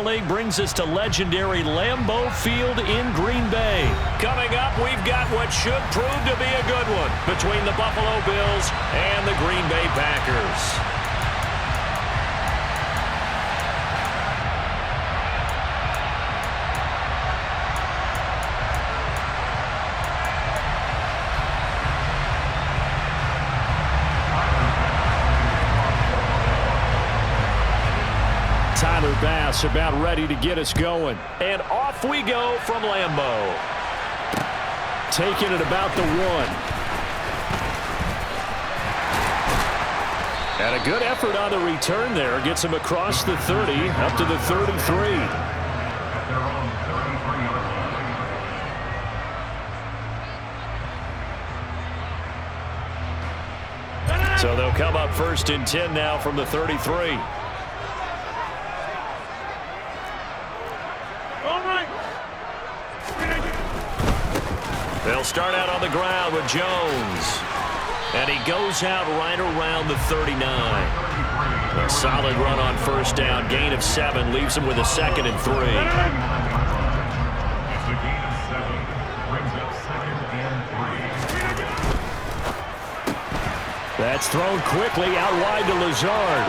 League brings us to legendary Lambeau Field in Green Bay. Coming up, we've got what should prove to be a good one between the Buffalo Bills and the Green Bay Packers. Bass about ready to get us going. And off we go from Lambeau. Taking it about the 1. And a good effort on the return there. Gets him across the 30 up to the 33. So they'll come up 1st and 10 now from the 33. They'll start out on the ground with Jones. And he goes out right around the 39. A solid run on 1st down. Gain of 7 leaves him with a 2nd and 3. That's thrown quickly out wide to Lazard.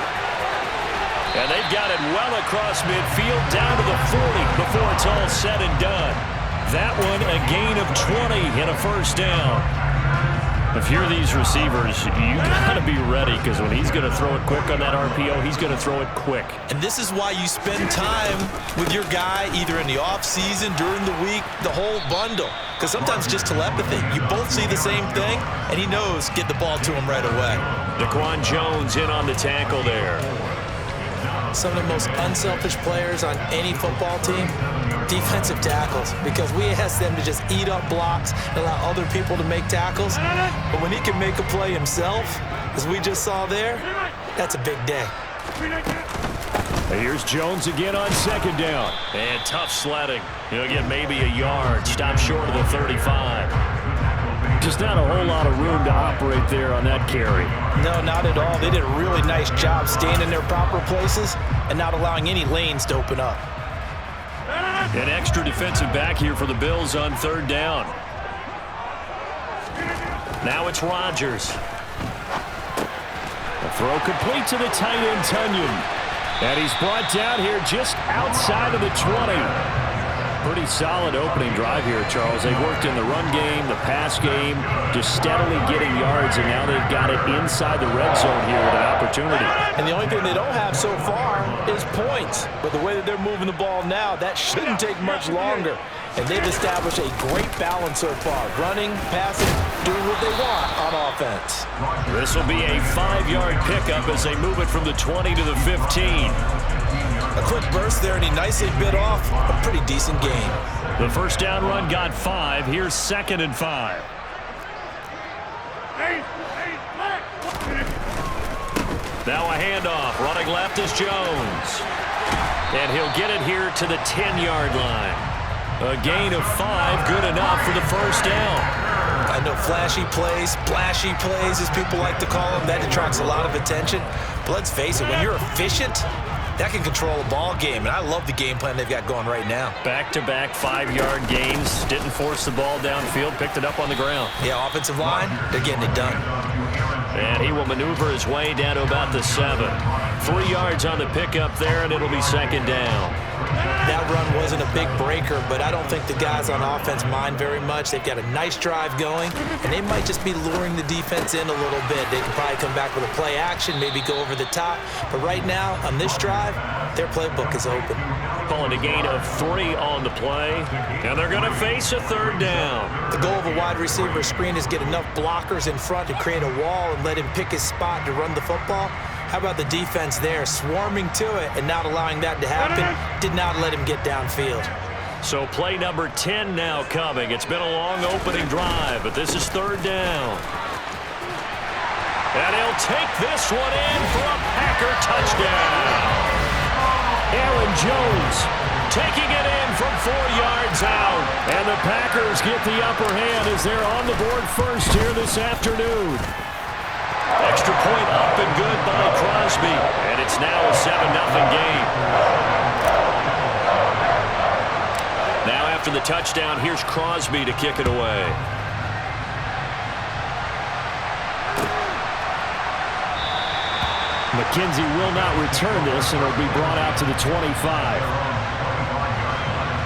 And they've got it well across midfield down to the 40 before it's all said and done. That one a gain of 20 and a 1st down. If you're these receivers, you got to be ready because when he's going to throw it quick on that RPO, he's going to throw it quick. And this is why you spend time with your guy either in the offseason, during the week, the whole bundle. Because sometimes just telepathy. You both see the same thing, and he knows get the ball to him right away. Daquan Jones in on the tackle there. Some of the most unselfish players on any football team, defensive tackles, because we ask them to just eat up blocks and allow other people to make tackles. But when he can make a play himself, as we just saw there, that's a big day. Here's Jones again on 2nd down. And tough sledding. He'll get maybe a yard. Stop short of the 35. Just not a whole lot of room to operate there on that carry. No, not at all. They did a really nice job staying in their proper places and not allowing any lanes to open up. An extra defensive back here for the Bills on 3rd down. Now it's Rodgers. A throw complete to the tight end, Tunyon. And he's brought down here just outside of the 20. Pretty solid opening drive here, Charles. They've worked in the run game, the pass game, just steadily getting yards, and now they've got it inside the red zone here with an opportunity. And the only thing they don't have so far is points. But the way that they're moving the ball now, that shouldn't take much longer. And they've established a great balance so far. Running, passing, doing what they want on offense. This will be a 5-yard pickup as they move it from the 20 to the 15. A quick burst there, and he nicely bit off a pretty decent gain. The 1st down run got 5. Here's 2nd and 5. Now a handoff. Running left is Jones. And he'll get it here to the 10-yard line. A gain of 5, good enough for the 1st down. I know flashy plays, splashy plays, as people like to call them, that attracts a lot of attention. But let's face it, when you're efficient, that can control a ball game, and I love the game plan they've got going right now. Back-to-back 5-yard gains. Didn't force the ball downfield, picked it up on the ground. Yeah, offensive line, they're getting it done. And he will maneuver his way down to about the 7. 3 yards on the pickup there, and it'll be 2nd down. That run wasn't a big breaker, but I don't think the guys on offense mind very much. They've got a nice drive going, and they might just be luring the defense in a little bit. They can probably come back with a play action, maybe go over the top. But right now, on this drive, their playbook is open. Calling a gain of 3 on the play, and they're going to face a 3rd down. The goal of a wide receiver screen is get enough blockers in front to create a wall and let him pick his spot to run the football. How about the defense there, swarming to it and not allowing that to happen? Did not let him get downfield. So play number 10 now coming. It's been a long opening drive, but this is 3rd down. And he'll take this one in for a Packer touchdown. Aaron Jones taking it in from 4 yards out. And the Packers get the upper hand as they're on the board first here this afternoon. Extra point up and good by Crosby. And it's now a 7-0 game. after the touchdown. Here's Crosby to kick it away. McKenzie will not return this, and it'll be brought out to the 25.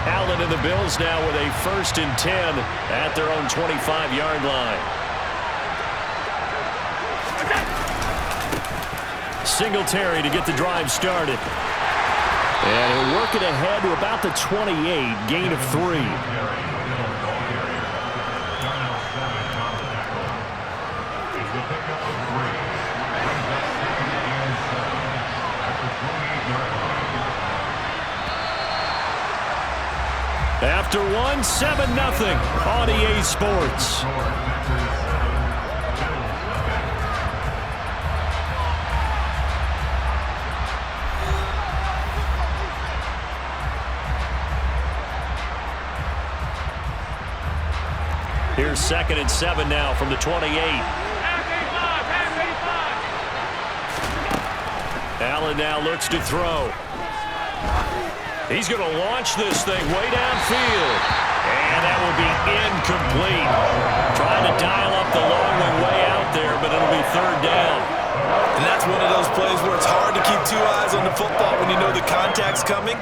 Allen and the Bills now with a 1st and 10 at their own 25-yard line. Singletary to get the drive started. And he'll work it ahead to about the 28, gain of 3. After 1, 7-0 on EA Sports. Here's 2nd and 7 now from the 28. Allen now looks to throw. He's going to launch this thing way downfield. And that will be incomplete. Trying to dial up the long one way out there, but it'll be 3rd down. And that's one of those plays where it's hard to keep 2 eyes on the football when you know the contact's coming,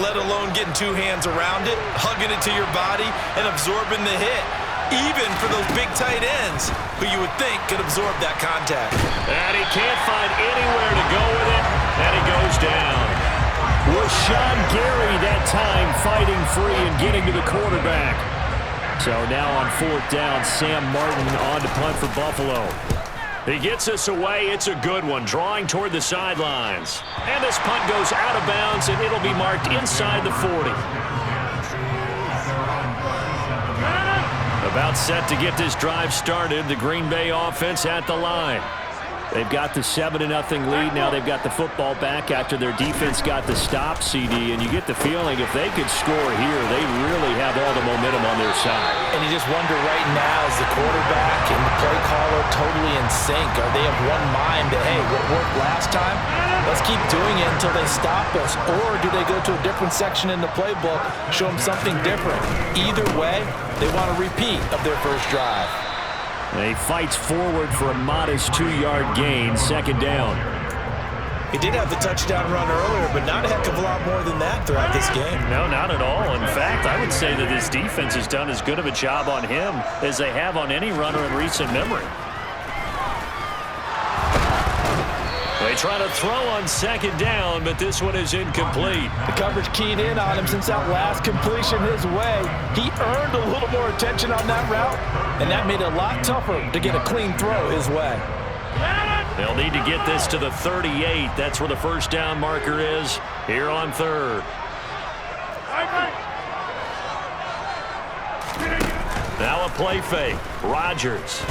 let alone getting 2 hands around it, hugging it to your body, and absorbing the hit. Even for those big tight ends who you would think could absorb that contact. And he can't find anywhere to go with it, and he goes down. Rashawn Gary that time fighting free and getting to the quarterback. So now on 4th down, Sam Martin on to punt for Buffalo. He gets us away. It's a good one, drawing toward the sidelines. And this punt goes out of bounds, and it'll be marked inside the 40. About set to get this drive started. The Green Bay offense at the line. They've got the 7-0 lead. Now they've got the football back after their defense got the stop, CD. And you get the feeling if they could score here, they really have all the momentum on their side. And you just wonder right now, is the quarterback and the play caller totally in sync? Are they of one mind that, hey, what worked last time? Let's keep doing it until they stop us. Or do they go to a different section in the playbook, show them something different? Either way, they want a repeat of their first drive. He fights forward for a modest 2-yard gain, 2nd down. He did have the touchdown run earlier, but not a heck of a lot more than that throughout this game. No, not at all. In fact, I would say that this defense has done as good of a job on him as they have on any runner in recent memory. They try to throw on 2nd down, but this one is incomplete. The coverage keyed in on him since that last completion his way. He earned a little more attention on that route, and that made it a lot tougher to get a clean throw his way. They'll need to get this to the 38. That's where the 1st down marker is here on 3rd. Now a play fake. Rodgers.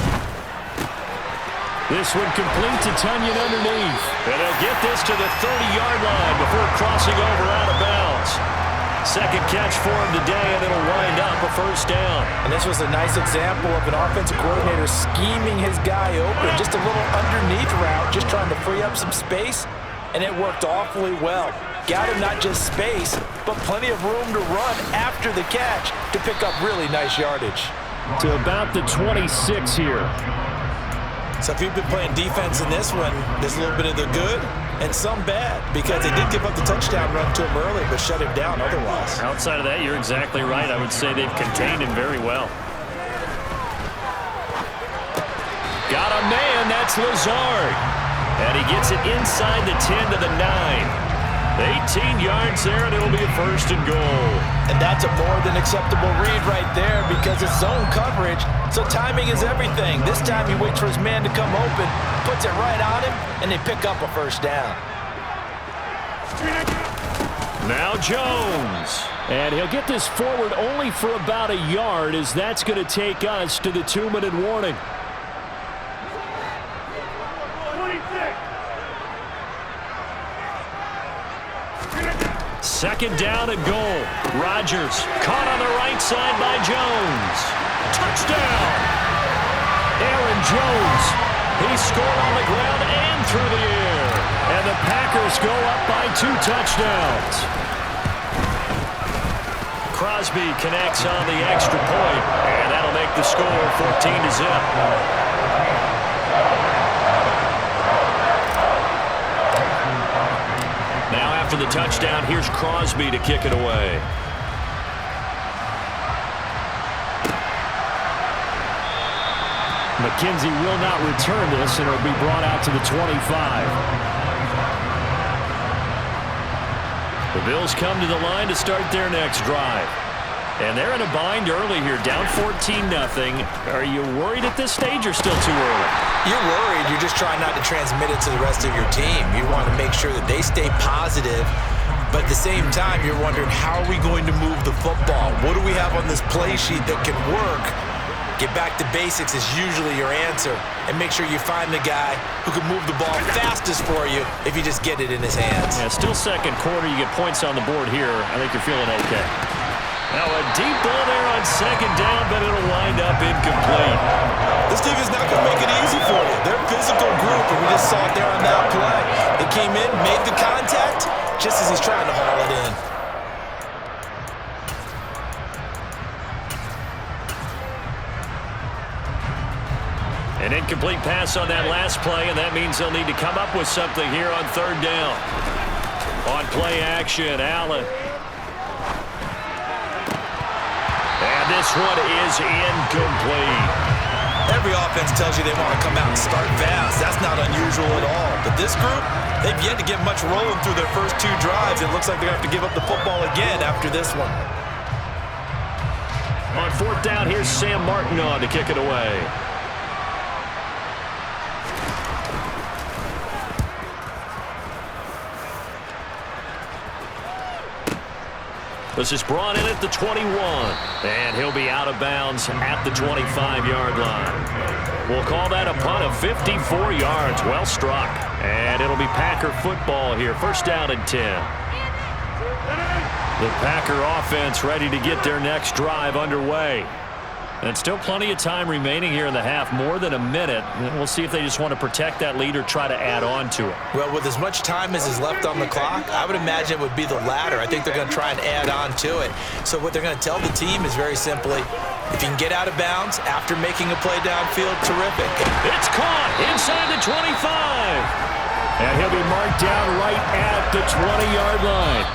This one complete to Tunyon underneath. And he'll get this to the 30-yard line before crossing over out of bounds. 2nd catch for him today, and it'll wind up a 1st down. And this was a nice example of an offensive coordinator scheming his guy open. Just a little underneath route, just trying to free up some space, and it worked awfully well. Got him not just space, but plenty of room to run after the catch to pick up really nice yardage. To about the 26 here. So if you've been playing defense in this one, there's a little bit of the good and some bad, because they did give up the touchdown run to him early, but shut him down otherwise. Outside of that, you're exactly right. I would say they've contained him very well. Got a man, that's Lazard. And he gets it inside the 10 to the 9. 18 yards there, and it'll be a 1st and goal. And that's a more than acceptable read right there, because it's zone coverage, so timing is everything. This time he waits for his man to come open, puts it right on him, and they pick up a 1st down. Now Jones. And he'll get this forward only for about a yard, as that's going to take us to the 2-minute warning. 2nd down and goal. Rodgers caught on the right side by Jones. Touchdown! Aaron Jones. He scored on the ground and through the air. And the Packers go up by 2 touchdowns. Crosby connects on the extra point, and that'll make the score 14-0. Now after the touchdown, here's Crosby to kick it away. McKenzie will not return this, and it'll be brought out to the 25. The Bills come to the line to start their next drive. And they're in a bind early here, down 14-0. Are you worried at this stage or still too early? You're worried. You're just trying not to transmit it to the rest of your team. You want to make sure that they stay positive. But at the same time, you're wondering, how are we going to move the football? What do we have on this play sheet that can work? Get back to basics is usually your answer. And make sure you find the guy who can move the ball fastest for you if you just get it in his hands. Yeah, still second quarter. You get points on the board here. I think you're feeling okay. Now a deep ball there on second down, but it'll wind up incomplete. This team is not going to make it easy for you. They're a physical group, and we just saw it there on that play. They came in, made the contact, just as he's trying to haul it in. An incomplete pass on that last play, and that means they'll need to come up with something here on third down. On play action, Allen. And this one is incomplete. Every offense tells you they want to come out and start fast. That's not unusual at all. But this group, they've yet to get much rolling through their first two drives. It looks like they're going to have to give up the football again after this one. On fourth down, here's Sam Martin on to kick it away. This is brought in at the 21, and he'll be out of bounds at the 25-yard line. We'll call that a punt of 54 yards. Well struck. And it'll be Packer football here. First down and 10. The Packer offense ready to get their next drive underway. And still plenty of time remaining here in the half, more than a minute. We'll see if they just want to protect that lead or try to add on to it. Well, with as much time as is left on the clock, I would imagine it would be the latter. I think they're going to try and add on to it. So what they're going to tell the team is very simply, if you can get out of bounds after making a play downfield, terrific. It's caught inside the 25. And he'll be marked down right at the 20-yard line.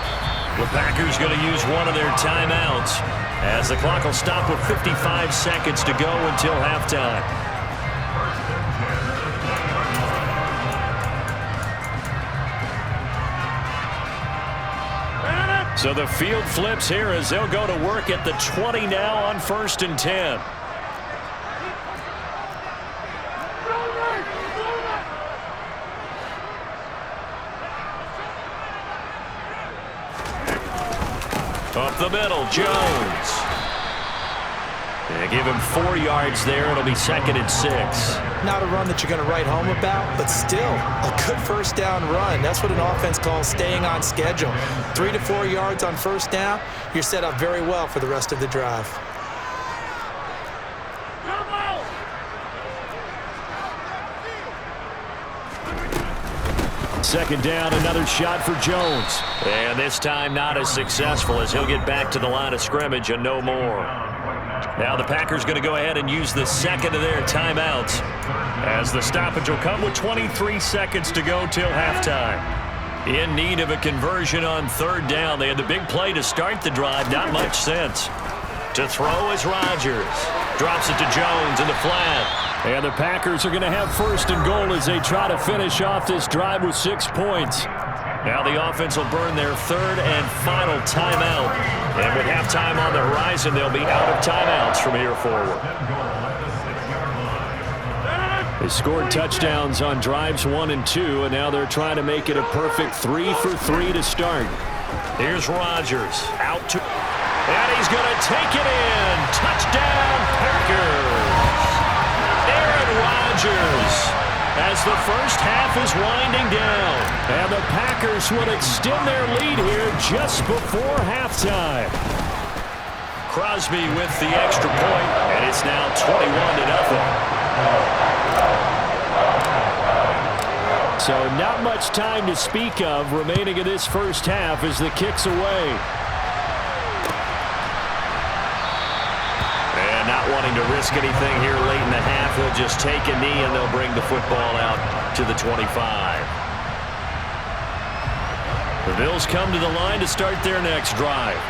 The Packers going to use one of their timeouts, as the clock will stop with 55 seconds to go until halftime. So the field flips here as they'll go to work at the 20 now on 1st and 10. Up the middle, Jones. They give him 4 yards there. It'll be 2nd and 6. Not a run that you're going to write home about, but still a good first down run. That's what an offense calls staying on schedule. 3 to 4 yards on first down, you're set up very well for the rest of the drive. Second down, another shot for Jones. And this time not as successful, as he'll get back to the line of scrimmage and no more. Now the Packers going to go ahead and use the second of their timeouts, as the stoppage will come with 23 seconds to go till halftime. In need of a conversion on third down. They had the big play to start the drive. Not much sense. To throw is Rodgers. Drops it to Jones in the flat. And the Packers are going to have 1st and goal as they try to finish off this drive with 6 points. Now the offense will burn their 3rd and final timeout. And with halftime on the horizon, they'll be out of timeouts from here forward. They scored touchdowns on drives 1 and 2, and now they're trying to make it a perfect 3 for 3 to start. Here's Rodgers out to, and he's going to take it in. Touchdown, Packers. Aaron Rodgers, as the first half is winding down. And the Packers will extend their lead here just before halftime. Crosby with the extra point, and it's now 21-0. So not much time to speak of remaining in this first half as the kick's away. risk anything here late in the half. He'll just take a knee, and they'll bring the football out to the 25. The Bills come to the line to start their next drive.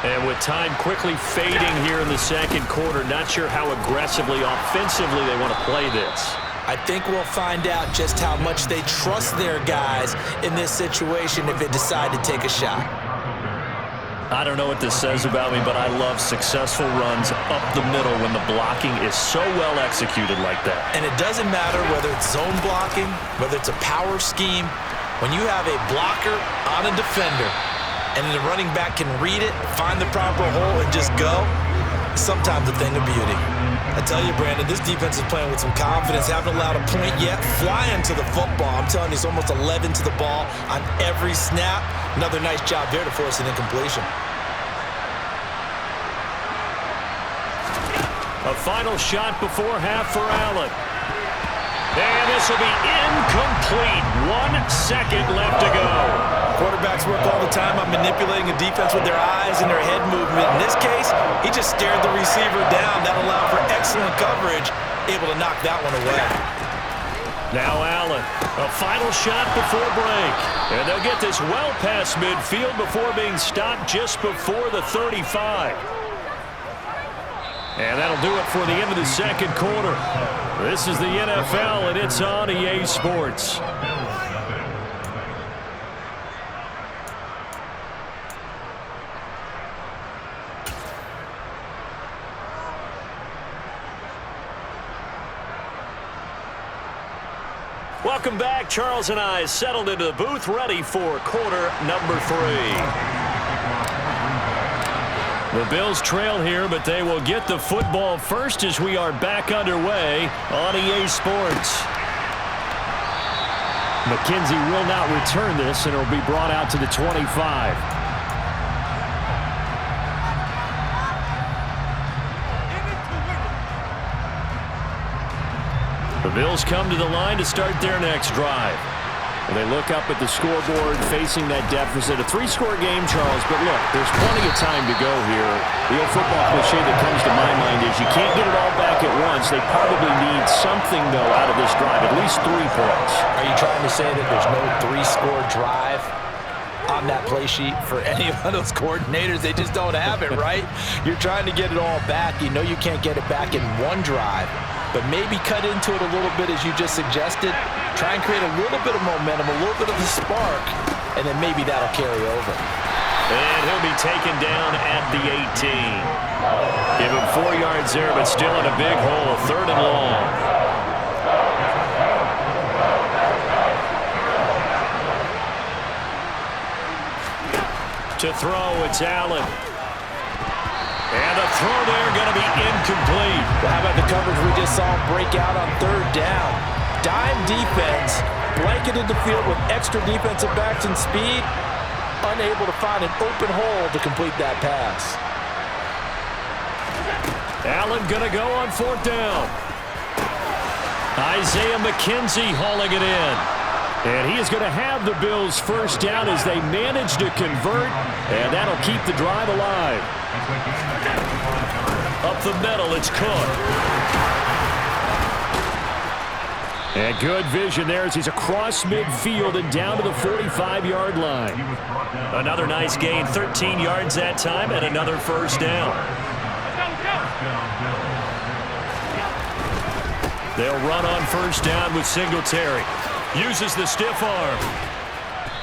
And with time quickly fading here in the second quarter, not sure how aggressively, offensively they want to play this. I think we'll find out just how much they trust their guys in this situation if they decide to take a shot. I don't know what this says about me, but I love successful runs up the middle when the blocking is so well executed like that. And it doesn't matter whether it's zone blocking, whether it's a power scheme. When you have a blocker on a defender and the running back can read it, find the proper hole, and just go, sometimes a thing of beauty. I tell you, Brandon, this defense is playing with some confidence. Haven't allowed a point yet. Flying to the football. I'm telling you, it's almost 11 to the ball on every snap. Another nice job there to force an incompletion. A final shot before half for Allen. And this will be incomplete. 1 second left to go. Quarterbacks work all the time on manipulating a defense with their eyes and their head movement. In this case, he just stared the receiver down. That allowed for excellent coverage, able to knock that one away. Now Allen, a final shot before break. And they'll get this well past midfield before being stopped just before the 35. And that'll do it for the end of the second quarter. This is the NFL, and it's on EA Sports. Welcome back. Charles and I settled into the booth, ready for quarter number 3. The Bills trail here, but they will get the football first as we are back underway on EA Sports. McKenzie will not return this, and it will be brought out to the 25. The Bills come to the line to start their next drive. And they look up at the scoreboard facing that deficit. A 3-score game, Charles, but look, there's plenty of time to go here. The old football cliche that comes to my mind is you can't get it all back at once. They probably need something, though, out of this drive, at least 3 points. Are you trying to say that there's no 3-score drive on that play sheet for any of those coordinators? They just don't have it, right? You're trying to get it all back. You know you can't get it back in one drive, but maybe cut into it a little bit as you just suggested. Try and create a little bit of momentum, a little bit of a spark, and then maybe that'll carry over. And he'll be taken down at the 18. Give him 4 yards there, but still in a big hole, a 3rd and long. To throw, it's Allen. And a throw there going to be incomplete. Well, how about the coverage we just saw break out on 3rd down? Dime defense, blanketed the field with extra defensive backs and speed, unable to find an open hole to complete that pass. Allen going to go on 4th down. Isaiah McKenzie hauling it in. And he is going to have the Bills' first down as they manage to convert, and that'll keep the drive alive. Up the middle, it's Cook. And good vision there as he's across midfield and down to the 45-yard line. Another nice gain, 13 yards that time, and another first down. They'll run on first down with Singletary. Uses the stiff arm.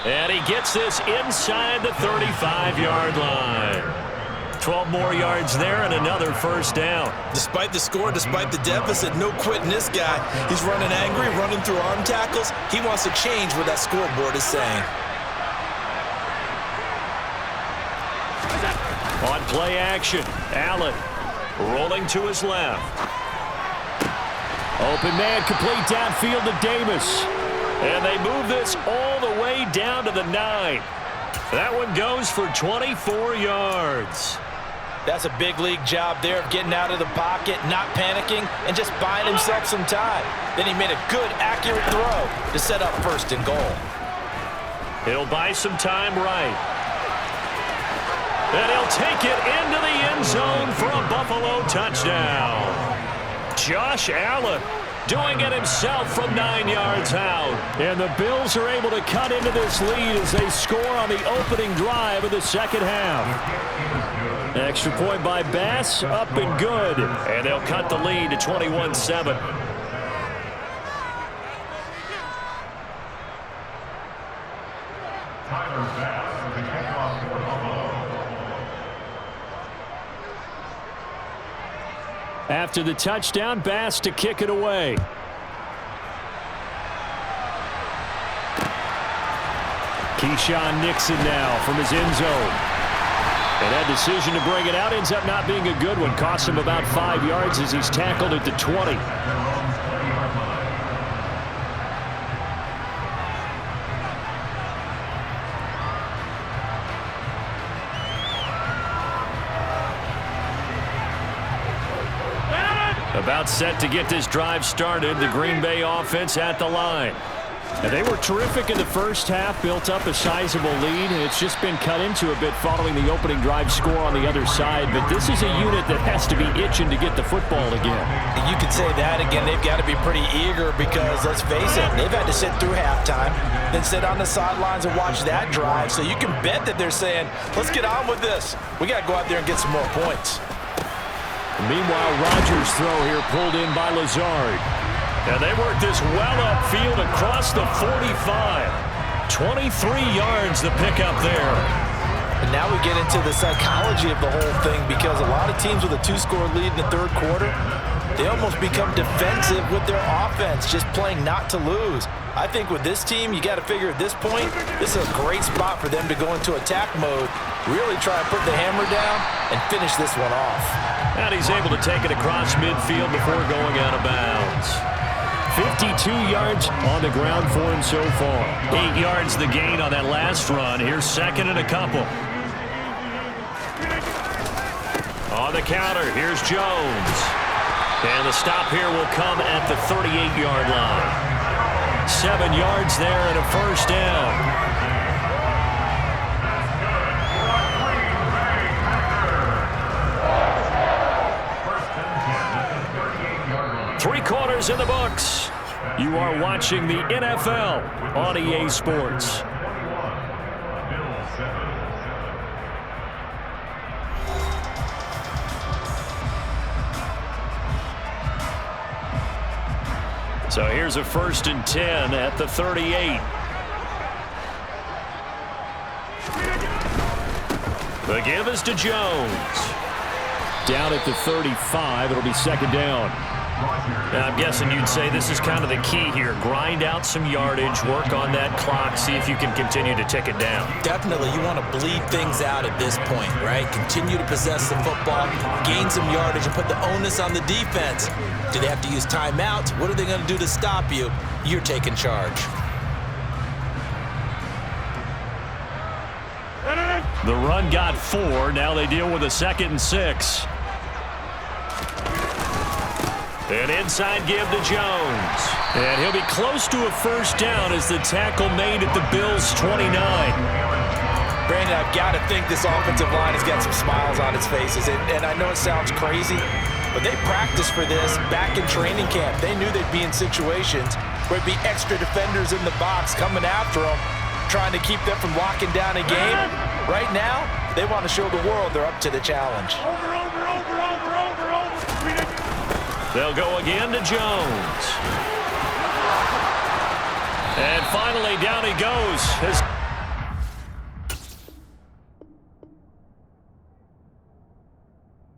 And he gets this inside the 35-yard line. 12 more yards there and another first down. Despite the score, despite the deficit, no quitting this guy. He's running angry, running through arm tackles. He wants to change what that scoreboard is saying. On play action, Allen rolling to his left. Open man, complete downfield to Davis. And they move this all the way down to the 9. That one goes for 24 yards. That's a big league job there of getting out of the pocket, not panicking, and just buying himself some time. Then he made a good, accurate throw to set up 1st and goal. He'll buy some time right. And he'll take it into the end zone for a Buffalo touchdown. Josh Allen doing it himself from 9 yards out. And the Bills are able to cut into this lead as they score on the opening drive of the second half. Extra point by Bass, up and good. And they'll cut the lead to 21-7. After the touchdown, Bass to kick it away. Keyshawn Nixon now from his end zone. And that decision to bring it out ends up not being a good one. Costs him about 5 yards as he's tackled at the 20. About set to get this drive started. The Green Bay offense at the line. And they were terrific in the first half, built up a sizable lead, and it's just been cut into a bit following the opening drive score on the other side. But this is a unit that has to be itching to get the football again. You could say that again. They've got to be pretty eager because, let's face it, they've had to sit through halftime, then sit on the sidelines and watch that drive. So you can bet that they're saying, let's get on with this. We got to go out there and get some more points. Meanwhile, Rodgers' throw here pulled in by Lazard. And they work this well upfield across the 45. 23 yards the pickup there. And now we get into the psychology of the whole thing because a lot of teams with a 2-score lead in the third quarter, they almost become defensive with their offense, just playing not to lose. I think with this team, you got to figure at this point, this is a great spot for them to go into attack mode, really try and put the hammer down and finish this one off. And he's able to take it across midfield before going out of bounds. 52 yards on the ground for him so far. 8 yards the gain on that last run. Here's second and a couple. On the counter, here's Jones. And the stop here will come at the 38-yard line. 7 yards there and a first down. Three-quarters in the books. You are watching the NFL on EA Sports. So here's a 1st and 10 at the 38. The give is to Jones. Down at the 35, it'll be second down. Now, I'm guessing you'd say this is kind of the key here. Grind out some yardage, work on that clock, see if you can continue to tick it down. Definitely, you want to bleed things out at this point, right? Continue to possess the football, gain some yardage, and put the onus on the defense. Do they have to use timeouts? What are they going to do to stop you? You're taking charge. The run got 4. Now they deal with a 2nd and 6. An inside give to Jones. And he'll be close to a first down as the tackle made at the Bills' 29. Brandon, I've got to think this offensive line has got some smiles on its faces. And I know it sounds crazy, but they practiced for this back in training camp. They knew they'd be in situations where it'd be extra defenders in the box coming after them, trying to keep them from locking down a game. Right now, they want to show the world they're up to the challenge. They'll go again to Jones. And finally, down he goes.